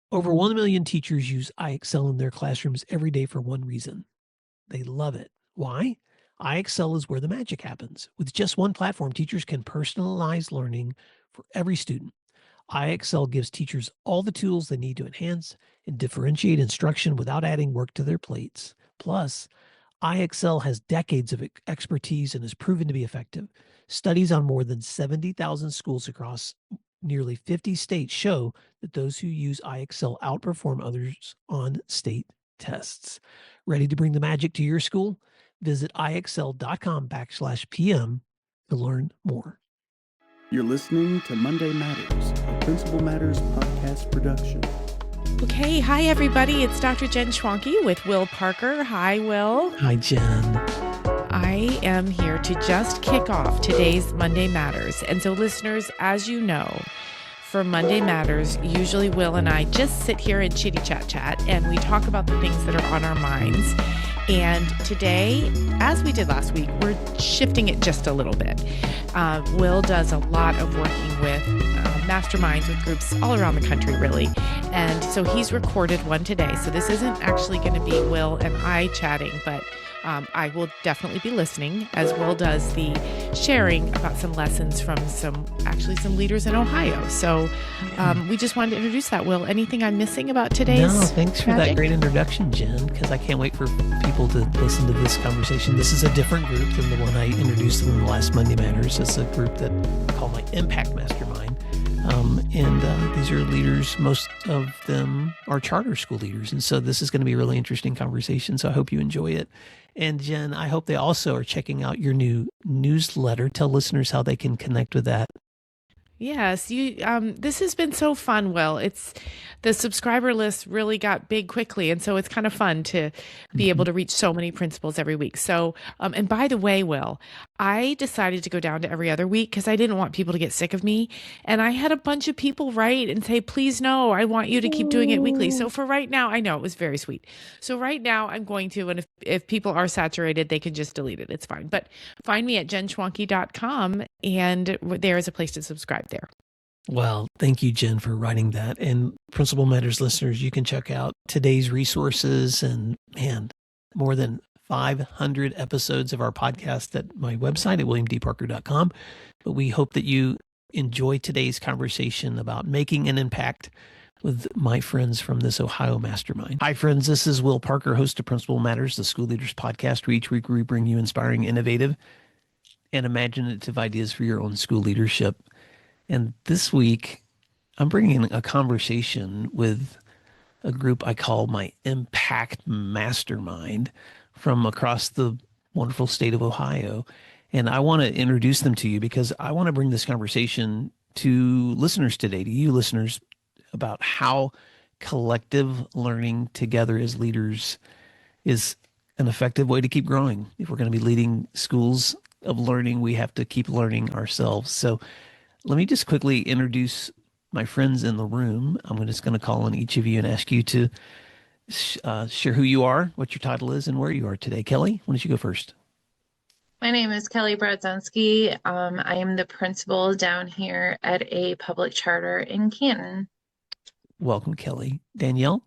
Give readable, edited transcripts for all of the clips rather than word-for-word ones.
Over 1 million teachers use iExcel in their classrooms every day for one reason. They love it. Why? iExcel is where the magic happens. With just one platform, teachers can personalize learning for every student. iExcel gives teachers all the tools they need to enhance and differentiate instruction without adding work to their plates. Plus, iExcel has decades of expertise and has proven to be effective. Studies on more than 70,000 schools across nearly 50 states show that those who use iExcel outperform others on state tests. Ready to bring the magic to your school? Visit iexcel.com/PM to learn more. You're listening to Monday Matters, a Principal Matters podcast production. Okay, hi everybody. It's Dr. Jen Schwanke with Will Parker. Hi, Will. Hi, Jen. I am here to just kick off today's Monday Matters. And so listeners, as you know, for Monday Matters, usually Will and I just sit here and chitty chat, and we talk about the things that are on our minds. And today, as we did last week, we're shifting it just a little bit. Will does a lot of working with masterminds with groups all around the country, really. And so he's recorded one today. So this isn't actually going to be Will and I chatting, but I will definitely be listening as Will does the sharing about some lessons from some leaders in Ohio. So we just wanted to introduce that. Will, anything I'm missing about today's No, thanks for that great introduction, Jen, because I can't wait for people to listen to this conversation. This is a different group than the one I introduced in the last Monday Matters. It's a group that I call my Impact Mastermind. These are leaders, most of them are charter school leaders. And so this is going to be a really interesting conversation. So I hope you enjoy it. And Jen, I hope they also are checking out your new newsletter. Tell listeners how they can connect with that. Yes, this has been so fun, Will. It's the subscriber list really got big quickly, and so it's kind of fun to be able to reach so many principals every week. So, and by the way, Will, I decided to go down to every other week because I didn't want people to get sick of me. And I had a bunch of people write and say, please no, I want you to keep doing it weekly. So for right now, I know it was very sweet. So right now I'm going to, and if people are saturated, they can just delete it. It's fine. But find me at jenschwanke.com, and there is a place to subscribe there. Well, thank you, Jen, for writing that. And Principal Matters listeners, you can check out today's resources and, more than 500 episodes of our podcast at my website at williamdparker.com. But we hope that you enjoy today's conversation about making an impact with my friends from this Ohio Mastermind. Hi, friends. This is Will Parker, host of Principal Matters, the School Leaders Podcast, where each week we bring you inspiring, innovative, and imaginative ideas for your own school leadership. And this week, I'm bringing in a conversation with a group I call my Impact Mastermind from across the wonderful state of Ohio. And I want to introduce them to you because I want to bring this conversation to listeners today, to you listeners, about how collective learning together as leaders is an effective way to keep growing. If we're going to be leading schools of learning, we have to keep learning ourselves. So let me just quickly introduce my friends in the room. I'm just going to call on each of you and ask you to share who you are, what your title is, and where you are today. Kelly, why don't you go first? My name is Kelly Brodzenski. I am the principal down here at a public charter in Canton. Welcome, Kelly. Danielle?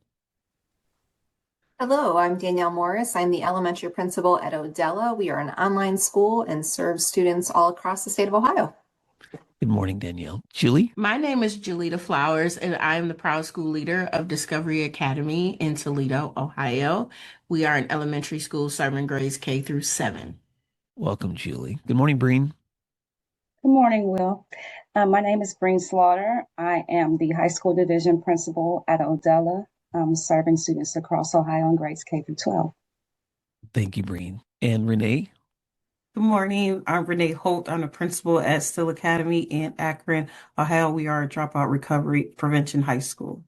Hello, I'm Danielle Morris. I'm the elementary principal at Odella. We are an online school and serve students all across the state of Ohio. Good morning, Danielle. Julie? My name is Julita Flowers, and I'm the proud school leader of Discovery Academy in Toledo, Ohio. We are an elementary school serving grades K through 7. Welcome, Julie. Good morning, Breen. Good morning, Will. My name is Breen Slauter. I am the high school division principal at Odella, serving students across Ohio in grades K through 12. Thank you, Breen. And Renee? Good morning. I'm Renee Holt. I'm the principal at Still Academy in Akron, Ohio. We are a dropout recovery prevention high school.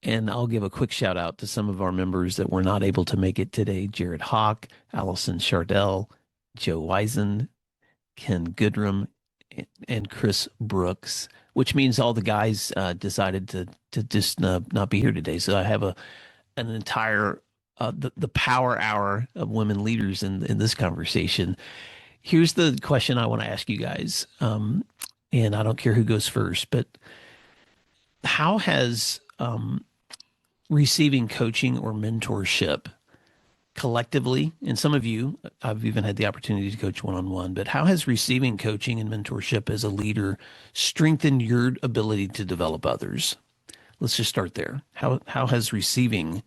And I'll give a quick shout out to some of our members that were not able to make it today. Jared Hawk, Allison Chardell, Joe Weisen, Ken Goodrum, and Chris Brooks, which means all the guys decided to just not be here today. So I have an entire the power hour of women leaders in this conversation. Here's the question I want to ask you guys, and I don't care who goes first, but how has receiving coaching or mentorship collectively, and some of you, I've even had the opportunity to coach one-on-one, but how has receiving coaching and mentorship as a leader strengthened your ability to develop others? Let's just start there. How has receiving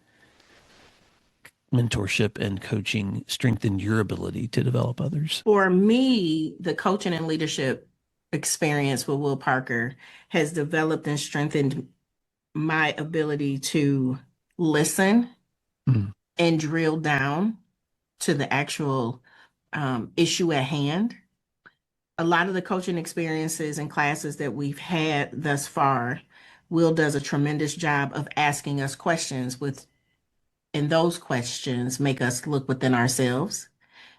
mentorship and coaching strengthened your ability to develop others? For me, the coaching and leadership experience with Will Parker has developed and strengthened my ability to listen and drill down to the actual issue at hand. A lot of the coaching experiences and classes that we've had thus far, Will does a tremendous job of asking us questions and those questions make us look within ourselves.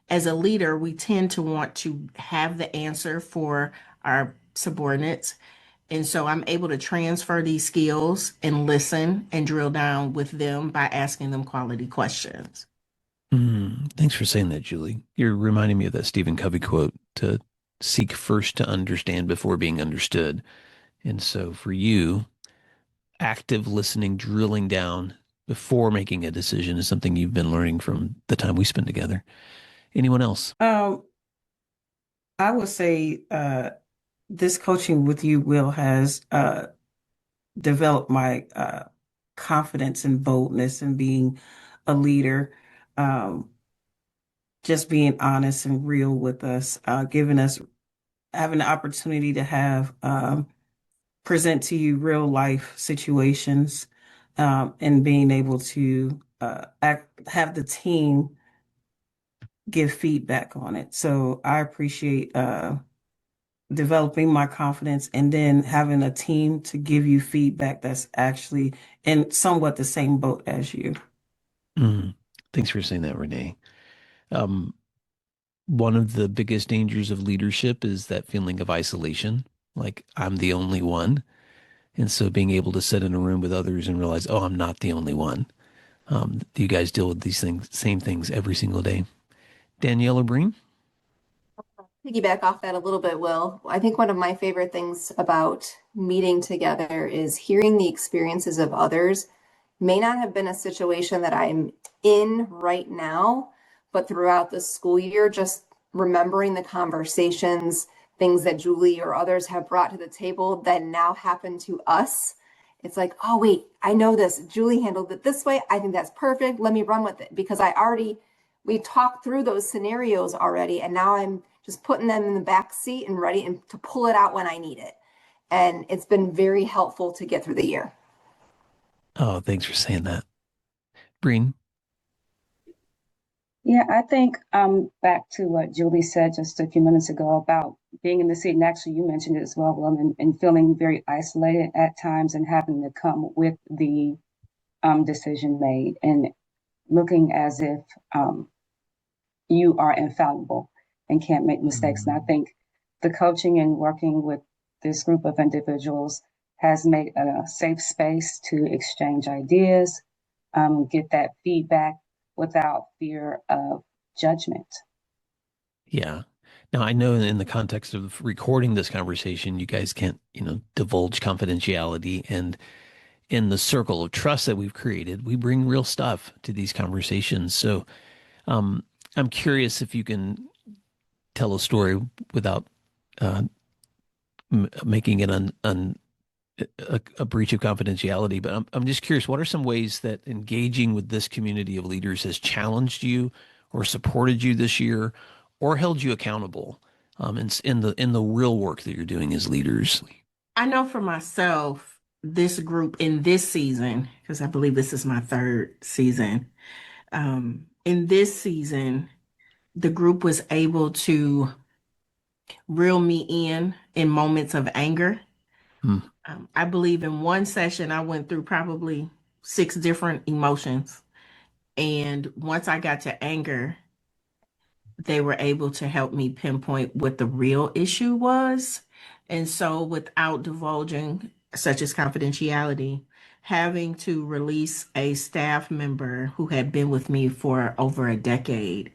As a leader, we tend to want to have the answer for our subordinates. And so I'm able to transfer these skills and listen and drill down with them by asking them quality questions. Thanks for saying that, Julie. You're reminding me of that Stephen Covey quote, to seek first to understand before being understood. And so for you, active listening, drilling down before making a decision is something you've been learning from the time we spend together. Anyone else? I would say this coaching with you, Will, has developed my confidence and boldness in being a leader. Just being honest and real with us, having the opportunity to have present to you real life situations, and being able to have the team give feedback on it. So I appreciate developing my confidence and then having a team to give you feedback that's actually in somewhat the same boat as you. Thanks for saying that, Renee. One of the biggest dangers of leadership is that feeling of isolation, like I'm the only one. And so being able to sit in a room with others and realize, oh, I'm not the only one. You guys deal with these same things every single day. Danielle or Breen? Piggyback off that a little bit, Will. I think one of my favorite things about meeting together is hearing the experiences of others. May not have been a situation that I'm in right now, but throughout the school year, just remembering the conversations, things that Julie or others have brought to the table that now happen to us. It's like, oh, wait, I know this. Julie handled it this way. I think that's perfect. Let me run with it, because we talked through those scenarios already, and now I'm just putting them in the back seat and ready to pull it out when I need it. And it's been very helpful to get through the year. Oh, thanks for saying that. Breen? Yeah, I think back to what Julie said just a few minutes ago about being in the seat, and actually you mentioned it as well, Will, and feeling very isolated at times and having to come with the decision made and looking as if you are infallible and can't make mistakes. And I think the coaching and working with this group of individuals has made a safe space to exchange ideas, get that feedback without fear of judgment. Yeah. Now, I know in the context of recording this conversation, you guys can't, divulge confidentiality. And in the circle of trust that we've created, we bring real stuff to these conversations. So I'm curious if you can tell a story without making it a breach of confidentiality. But I'm just curious, what are some ways that engaging with this community of leaders has challenged you or supported you this year or held you accountable in the real work that you're doing as leaders? I know for myself, this group in this season, because I believe this is my third season, in this season, the group was able to reel me in moments of anger. I believe in one session, I went through probably 6 different emotions. And once I got to anger, they were able to help me pinpoint what the real issue was. And so without divulging, such as confidentiality, having to release a staff member who had been with me for over a decade,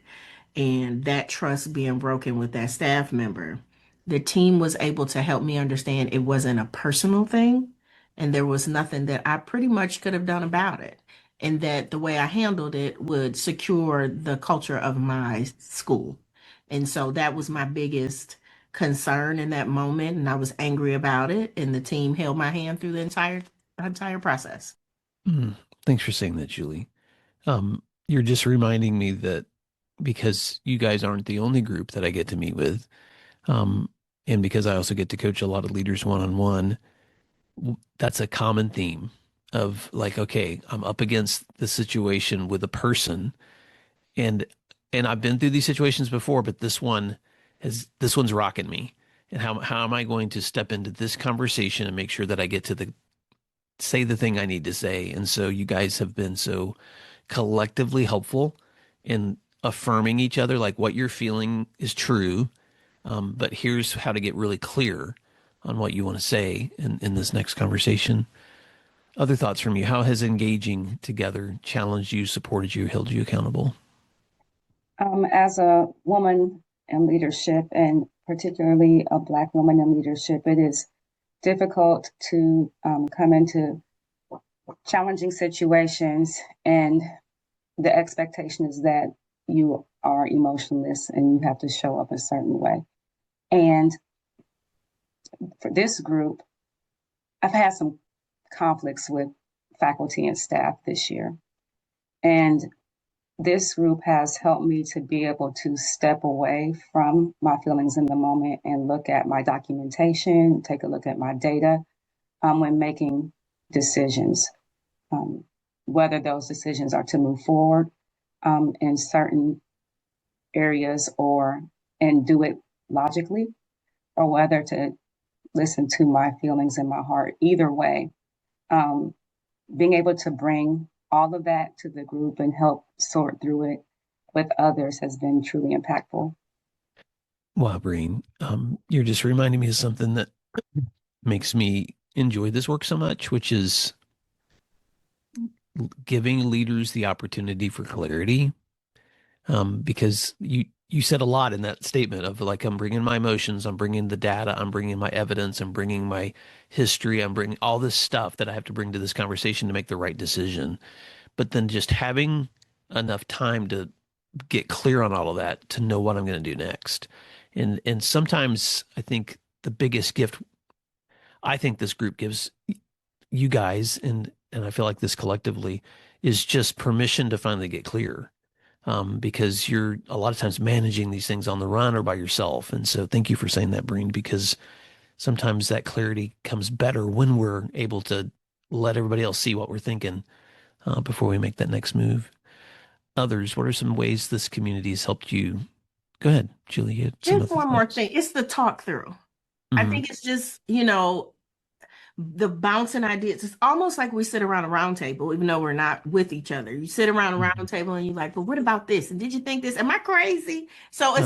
and that trust being broken with that staff member, the team was able to help me understand it wasn't a personal thing. and there was nothing that I pretty much could have done about it. And that the way I handled it would secure the culture of my school. And so that was my biggest concern in that moment. And I was angry about it. And the team held my hand through the entire process. Thanks for saying that, Julie. You're just reminding me that because you guys aren't the only group that I get to meet with, and because I also get to coach a lot of leaders one-on-one, that's a common theme of like, okay, I'm up against the situation with a person, and I've been through these situations before, but this one's rocking me. And how am I going to step into this conversation and make sure that I get to say the thing I need to say? And so you guys have been so collectively helpful in affirming each other, like what you're feeling is true, but here's how to get really clear on what you want to say in this next conversation. Other thoughts from you? How has engaging together challenged you, supported you, held you accountable? As a woman in leadership, and particularly a Black woman in leadership, it is difficult to come into challenging situations, and the expectation is that you are emotionless and you have to show up a certain way. And for this group, I've had some conflicts with faculty and staff this year. And this group has helped me to be able to step away from my feelings in the moment and look at my documentation, take a look at my data when making decisions, whether those decisions are to move forward in certain areas and do it logically, or whether to listen to my feelings in my heart. Either way, being able to bring all of that to the group and help sort through it with others has been truly impactful. Wow, Breen, you're just reminding me of something that makes me enjoy this work so much, which is giving leaders the opportunity for clarity. Because you said a lot in that statement of like, I'm bringing my emotions, I'm bringing the data, I'm bringing my evidence, I'm bringing my history, I'm bringing all this stuff that I have to bring to this conversation to make the right decision. But then just having enough time to get clear on all of that, to know what I'm going to do next. And sometimes I think the biggest gift I think this group gives you guys, and I feel like this collectively, is just permission to finally get clear. Because you're a lot of times managing these things on the run or by yourself. And so thank you for saying that, Breen, because sometimes that clarity comes better when we're able to let everybody else see what we're thinking before we make that next move. Others, what are some ways this community has helped you? Go ahead, Julie. You had some Just other one more thoughts. thing. It's the talk through. I think it's just, the bouncing ideas. It's almost like we sit around a round table, even though we're not with each other. You sit around a round table and you're like, but what about this? And did you think this? Am I crazy? So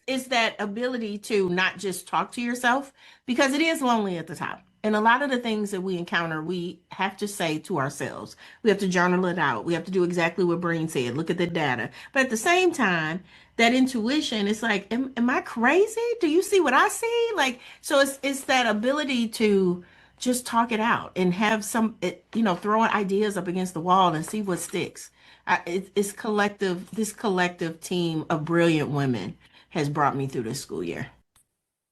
it's that ability to not just talk to yourself, because it is lonely at the top. And a lot of the things that we encounter, we have to say to ourselves. We have to journal it out. We have to do exactly what Breen said, look at the data. But at the same time, that intuition, it's like, am I crazy? Do you see what I see? Like, so it's that ability to just talk it out and have throwing ideas up against the wall and see what sticks. It's collective. This collective team of brilliant women has brought me through this school year.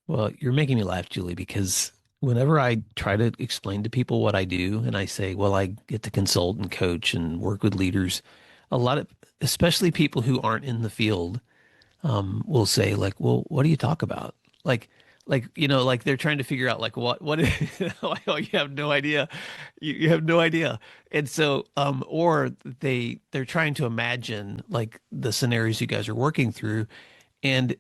Well, you're making me laugh, Julie, because whenever I try to explain to people what I do and I say, well, I get to consult and coach and work with leaders, a lot of, especially people who aren't in the field, will say like, well, what do you talk about? Like they're trying to figure out like what like, oh, you have no idea. You have no idea. And so, or they're trying to imagine like the scenarios you guys are working through. And,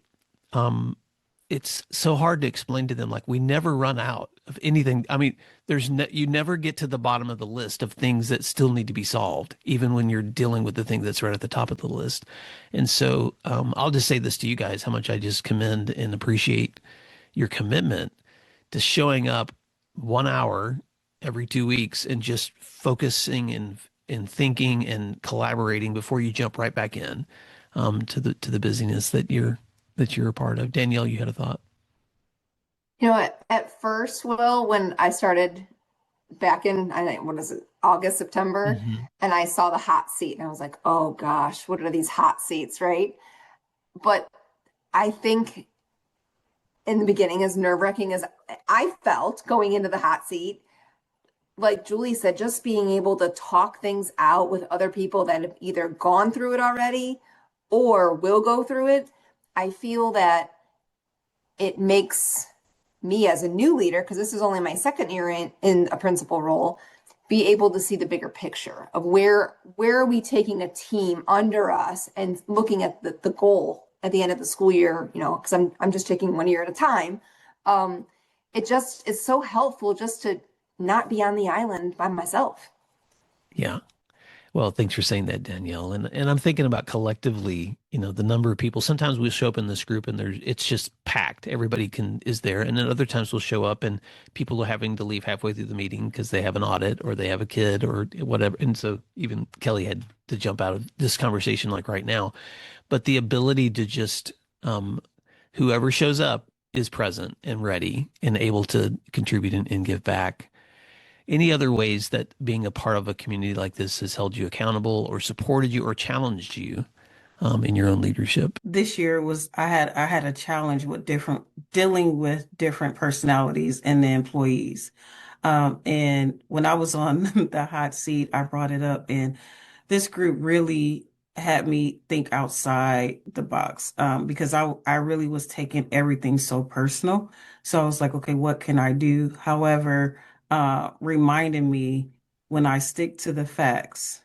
it's so hard to explain to them. Like we never run out of anything. I mean, you never get to the bottom of the list of things that still need to be solved, even when you're dealing with the thing that's right at the top of the list. And so, I'll just say this to you guys, how much I just commend and appreciate your commitment to showing up 1 hour every 2 weeks and just focusing and thinking and collaborating before you jump right back in, to the busyness that you're a part of. Danielle, you had a thought. At first, Will, when I started back in, what is it, August, September, Mm-hmm. and I saw the hot seat and I was like, oh gosh, what are these hot seats, right? But I think in the beginning, as nerve-wracking as I felt going into the hot seat, like Julie said, just being able to talk things out with other people that have either gone through it already or will go through it, I feel that it makes me as a new leader, because this is only my second year in a principal role, be able to see the bigger picture of where are we taking a team under us and looking at the goal at the end of the school year, because I'm just taking 1 year at a time. It's so helpful just to not be on the island by myself. Yeah. Well, thanks for saying that, Danielle. And I'm thinking about collectively, the number of people. Sometimes we'll show up in this group and it's just packed. Everybody is there. And then other times we'll show up and people are having to leave halfway through the meeting because they have an audit or they have a kid or whatever. And so even Kelly had to jump out of this conversation like right now. But the ability to just whoever shows up is present and ready and able to contribute and give back. Any other ways that being a part of a community like this has held you accountable or supported you or challenged you in your own leadership? This year I had a challenge with dealing with different personalities in the employees. And when I was on the hot seat, I brought it up, and this group really had me think outside the box, because I really was taking everything so personal. So I was like, okay, what can I do? However, reminding me, when I stick to the facts,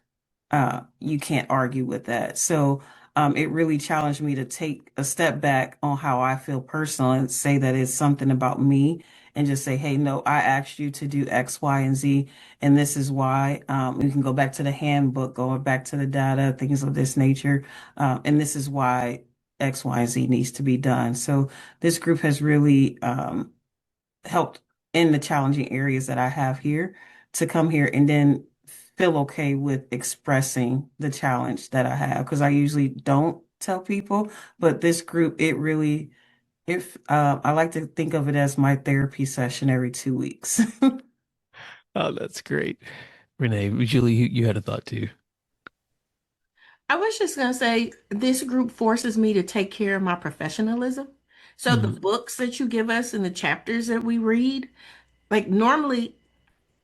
you can't argue with that. So it really challenged me to take a step back on how I feel personal and say that it's something about me, and just say, hey, no, I asked you to do X, Y, and Z, and this is why. You can go back to the handbook, going back to the data, things of this nature, and this is why X, Y, and Z needs to be done. So this group has really helped in the challenging areas that I have here, to come here and then feel okay with expressing the challenge that I have, because I usually don't tell people, but this group, I like to think of it as my therapy session every 2 weeks. Oh, that's great. Renee, Julie, you had a thought too. I was just going to say, this group forces me to take care of my professionalism. So the books that you give us and the chapters that we read, like normally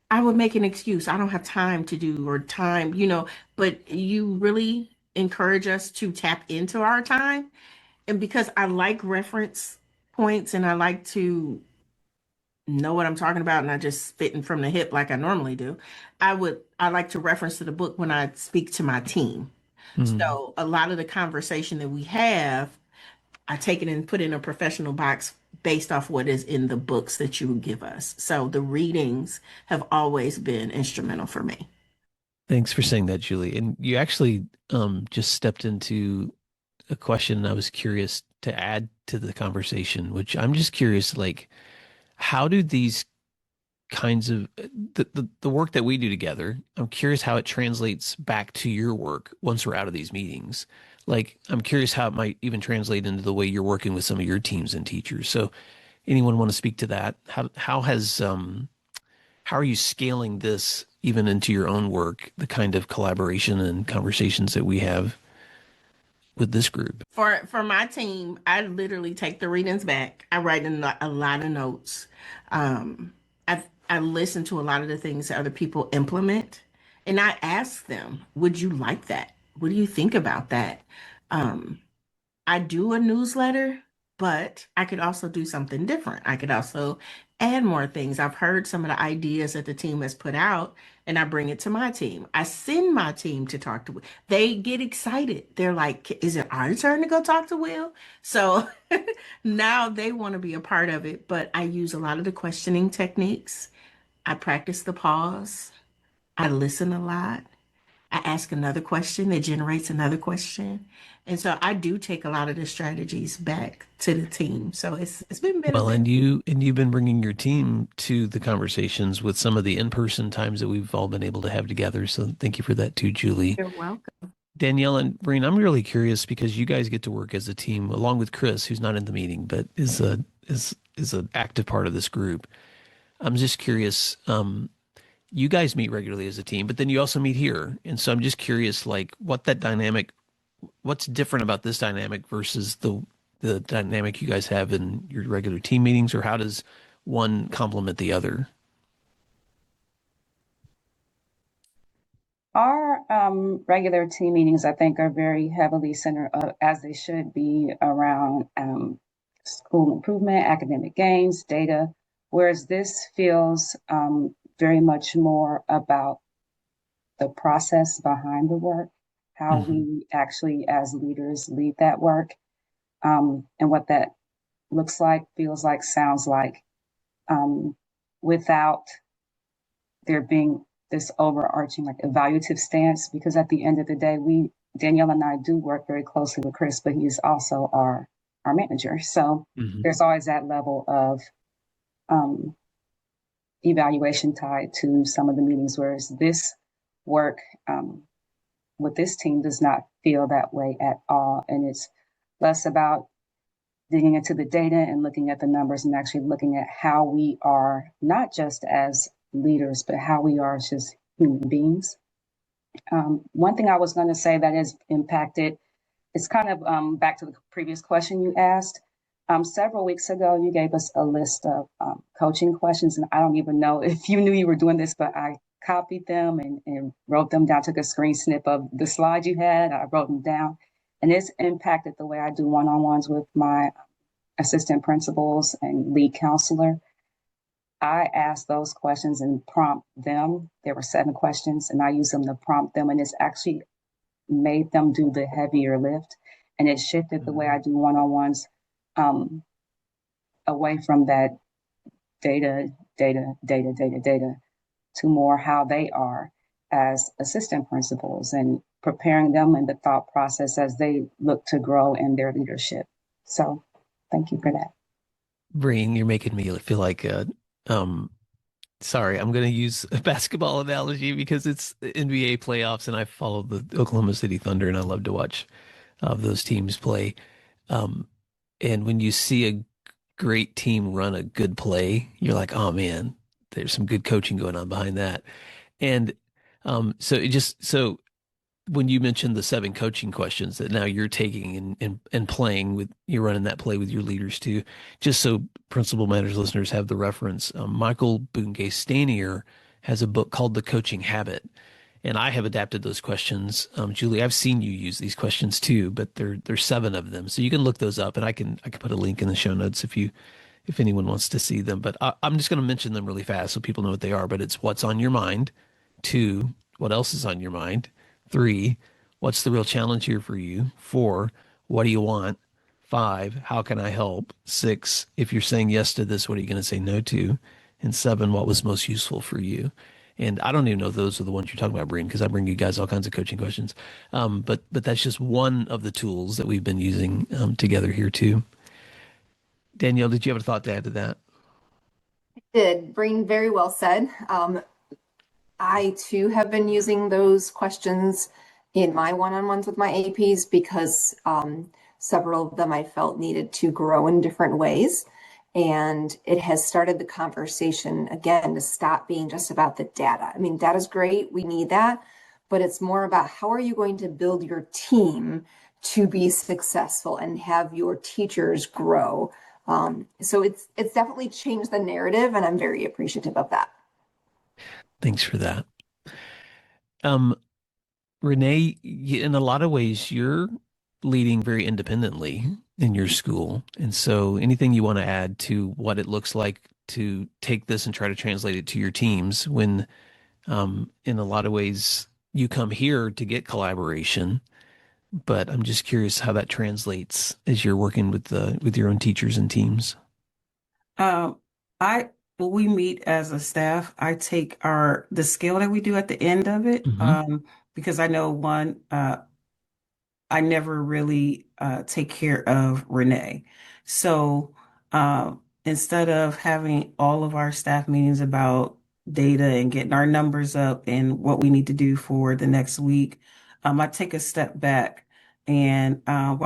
I would make an excuse. I don't have time to do, or time, but you really encourage us to tap into our time. And because I like reference points and I like to know what I'm talking about, and not just spitting from the hip like I normally do, I like to reference to the book when I speak to my team. So a lot of the conversation that we have, I take it and put in a professional box based off what is in the books that you give us. So the readings have always been instrumental for me. Thanks for saying that, Julie. And you actually just stepped into a question I was curious to add to the conversation, which I'm just curious, like, how do these kinds of the work that we do together, I'm curious how it translates back to your work once we're out of these meetings. Like, I'm curious how it might even translate into the way you're working with some of your teams and teachers. So anyone want to speak to that? How are you scaling this even into your own work, the kind of collaboration and conversations that we have with this group? For my team, I literally take the readings back. I write a lot of notes. I listen to a lot of the things that other people implement, and I ask them, would you like that? What do you think about that? I do a newsletter, but I could also do something different. I could also add more things. I've heard some of the ideas that the team has put out, and I bring it to my team. I send my team to talk to Will. They get excited. They're like, is it our turn to go talk to Will? So now they want to be a part of it, but I use a lot of the questioning techniques. I practice the pause. I listen a lot. I ask another question that generates another question. And so I do take a lot of the strategies back to the team. So it's been Well, beneficial. and you've been bringing your team to the conversations with some of the in-person times that we've all been able to have together. So thank you for that too, Julie. You're welcome. Danielle and Breen, I'm really curious because you guys get to work as a team along with Chris, who's not in the meeting, but is an active part of this group. I'm just curious, you guys meet regularly as a team, but then you also meet here. And so I'm just curious, like what that dynamic, what's different about this dynamic versus the dynamic you guys have in your regular team meetings, or how does one complement the other? Our regular team meetings, I think, are very heavily centered, as they should be, around school improvement, academic gains, data, whereas this feels very much more about the process behind the work, how we actually, as leaders, lead that work, and what that looks like, feels like, sounds like, without there being this overarching like evaluative stance, because at the end of the day, Danielle and I do work very closely with Chris, but he's also our manager. So there's always that level of evaluation tied to some of the meetings, whereas this work with this team does not feel that way at all. And it's less about digging into the data and looking at the numbers and actually looking at how we are, not just as leaders, but how we are as just human beings. One thing I was going to say that has impacted, it's kind of back to the previous question you asked. Several weeks ago, you gave us a list of coaching questions, and I don't even know if you knew you were doing this, but I copied them and wrote them down, took a screen snip of the slide you had, I wrote them down, and it's impacted the way I do one-on-ones with my assistant principals and lead counselor. I asked those questions and prompt them. There were 7 questions, and I used them to prompt them, and it's actually made them do the heavier lift, and it shifted the way I do one-on-ones away from that data to more how they are as assistant principals and preparing them in the thought process as they look to grow in their leadership. So thank you for that. Breen, you're making me feel like sorry, I'm going to use a basketball analogy because it's the NBA playoffs and I follow the Oklahoma City Thunder and I love to watch those teams play. And when you see a great team run a good play, you're like, oh man, there's some good coaching going on behind that. And so when you mentioned the 7 coaching questions that now you're taking and playing with, you're running that play with your leaders too, just so Principal Matters listeners have the reference. Michael Bungay-Stanier has a book called The Coaching Habit, and I have adapted those questions. Julie, I've seen you use these questions too, but there's 7 of them, so you can look those up, and I can put a link in the show notes if anyone wants to see them. But I'm just going to mention them really fast so people know what they are. But it's what's on your mind. 2, what else is on your mind? 3, what's the real challenge here for you? 4, what do you want? 5, how can I help? 6, if you're saying yes to this, what are you going to say no to? And 7, what was most useful for you? And I don't even know if those are the ones you're talking about, Breen, because I bring you guys all kinds of coaching questions. But that's just one of the tools that we've been using together here too. Danielle, did you have a thought to add to that? I did. Breen, very well said. I too have been using those questions in my one-on-ones with my APs because several of them I felt needed to grow in different ways. And it has started the conversation again to stop being just about the data. I mean, data's great, we need that, but it's more about how are you going to build your team to be successful and have your teachers grow. So it's definitely changed the narrative, and I'm very appreciative of that. Thanks for that. Renee, in a lot of ways, you're leading very independently in your school. And so anything you want to add to what it looks like to take this and try to translate it to your teams when, in a lot of ways, you come here to get collaboration, but I'm just curious how that translates as you're working with your own teachers and teams. When we meet as a staff, I take the scale that we do at the end of it, because I know I never really take care of Renee. So instead of having all of our staff meetings about data and getting our numbers up and what we need to do for the next week, I take a step back. And I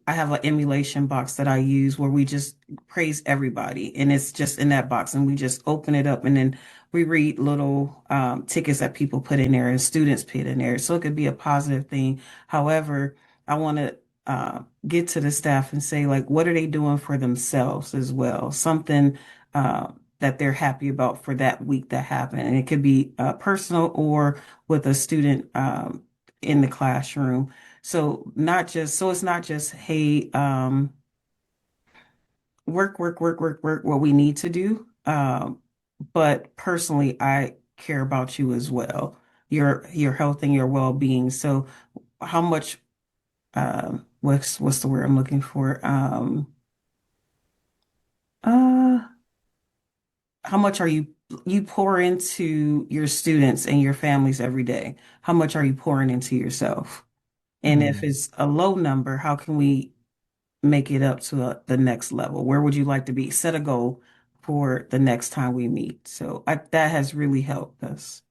have an emulation box that I use where we just praise everybody. And it's just in that box and we just open it up. And then we read little tickets that people put in there and students put in there. So it could be a positive thing. However, I want to get to the staff and say, like, what are they doing for themselves as well? Something that they're happy about for that week that happened. And it could be personal or with a student in the classroom. So it's not just, hey, work, what we need to do. But personally, I care about you as well, your health and your well-being. So how much, what's the word I'm looking for? How much are you pour into your students and your families every day? How much are you pouring into yourself? And if it's a low number, how can we make it up to the next level? Where would you like to be? Set a goal for the next time we meet. So that has really helped us.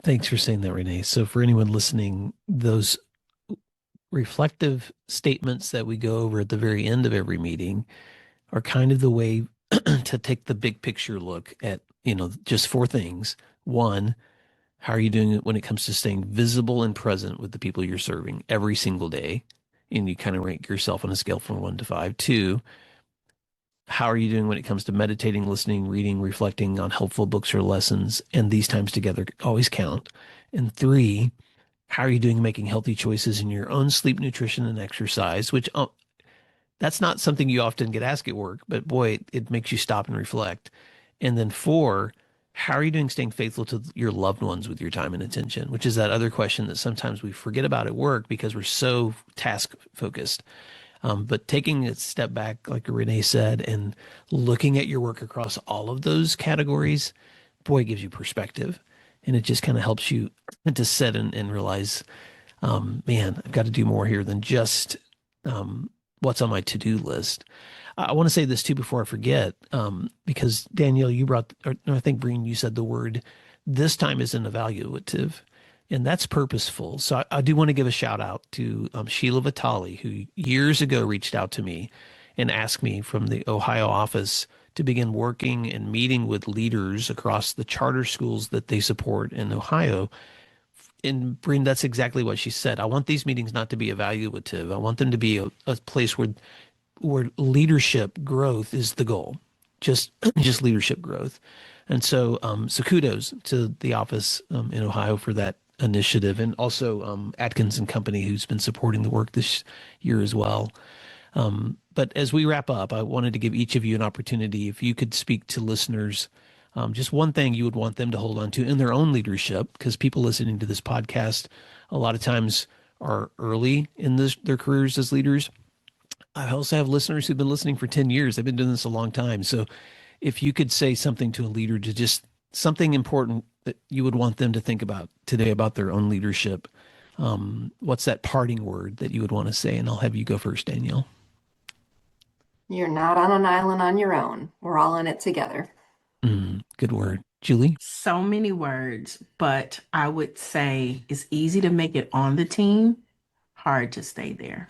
Thanks for saying that, Renee. So for anyone listening, those reflective statements that we go over at the very end of every meeting are kind of the way to take the big picture look at, just 4 things. 1, how are you doing when it comes to staying visible and present with the people you're serving every single day? And you kind of rank yourself on a scale from 1 to 5. 2, how are you doing when it comes to meditating, listening, reading, reflecting on helpful books or lessons? And these times together always count. And 3, how are you doing making healthy choices in your own sleep, nutrition, and exercise, which that's not something you often get asked at work, but boy, it makes you stop and reflect. And then 4, how are you doing staying faithful to your loved ones with your time and attention, which is that other question that sometimes we forget about at work because we're so task focused. But taking a step back, like Renee said, and looking at your work across all of those categories, boy, it gives you perspective. And it just kind of helps you to sit and realize, man, I've got to do more here than just what's on my to-do list. I want to say this too before I forget, because Danielle, I think Breen, you said the word, this time isn't evaluative, and that's purposeful. So I do want to give a shout out to Sheila Vitale, who years ago reached out to me and asked me from the Ohio office to begin working and meeting with leaders across the charter schools that they support in Ohio. And Breen, that's exactly what she said. I want these meetings not to be evaluative. I want them to be a place where leadership growth is the goal, just leadership growth. And so kudos to the office in Ohio for that initiative, and also Adkins Company, who's been supporting the work this year as well. But as we wrap up, I wanted to give each of you an opportunity, if you could speak to listeners, just one thing you would want them to hold on to in their own leadership, because people listening to this podcast a lot of times are early in their careers as leaders. I also have listeners who've been listening for 10 years. They've been doing this a long time. So if you could say something to a leader, to just something important that you would want them to think about today about their own leadership, what's that parting word that you would want to say? And I'll have you go first, Danielle. You're not on an island on your own. We're all in it together. Good word. Julie? So many words, but I would say it's easy to make it on the team, hard to stay there.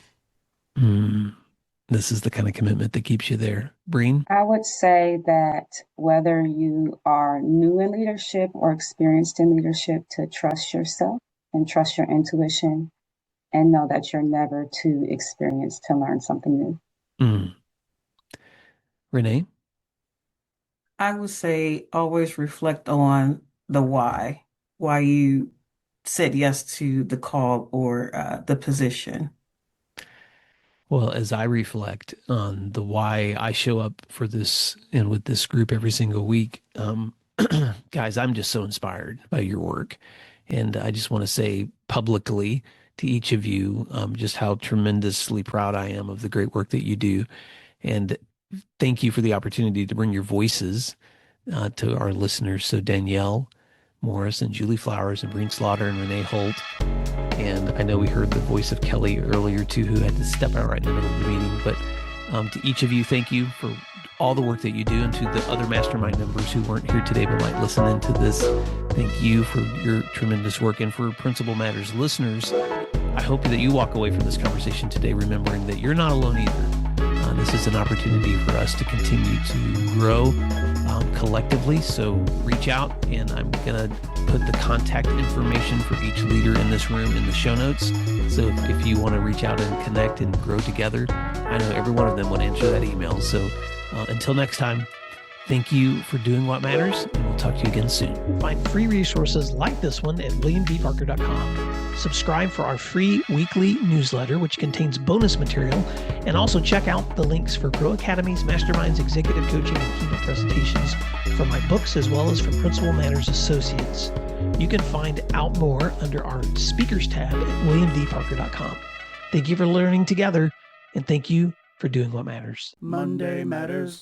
This is the kind of commitment that keeps you there. Breen? I would say that whether you are new in leadership or experienced in leadership, to trust yourself and trust your intuition and know that you're never too experienced to learn something new. Renee? I would say always reflect on the why you said yes to the call or the position. Well, as I reflect on the why I show up for this and with this group every single week, guys, I'm just so inspired by your work. And I just want to say publicly to each of you just how tremendously proud I am of the great work that you do. And thank you for the opportunity to bring your voices to our listeners. So Danielle Morris and Julie Flowers and Breen Slauter and Renee Holt. And I know we heard the voice of Kelly earlier too, who had to step out right in the middle of the meeting. But to each of you, thank you for all the work that you do, and to the other mastermind members who weren't here today but might listen into this, thank you for your tremendous work. And for Principal Matters listeners, I hope that you walk away from this conversation today remembering that you're not alone either. This is an opportunity for us to continue to grow collectively. So reach out, and I'm going to put the contact information for each leader in this room in the show notes. So if you want to reach out and connect and grow together, I know every one of them would answer that email. So until next time, thank you for doing what matters, and we'll talk to you again soon. Find free resources like this one at williamdparker.com. Subscribe for our free weekly newsletter, which contains bonus material, and also check out the links for Grow Academies, Masterminds, Executive Coaching, and Keynote presentations from my books, as well as from Principal Matters Associates. You can find out more under our speakers tab at williamdparker.com. Thank you for learning together, and thank you for doing what matters. Monday Matters.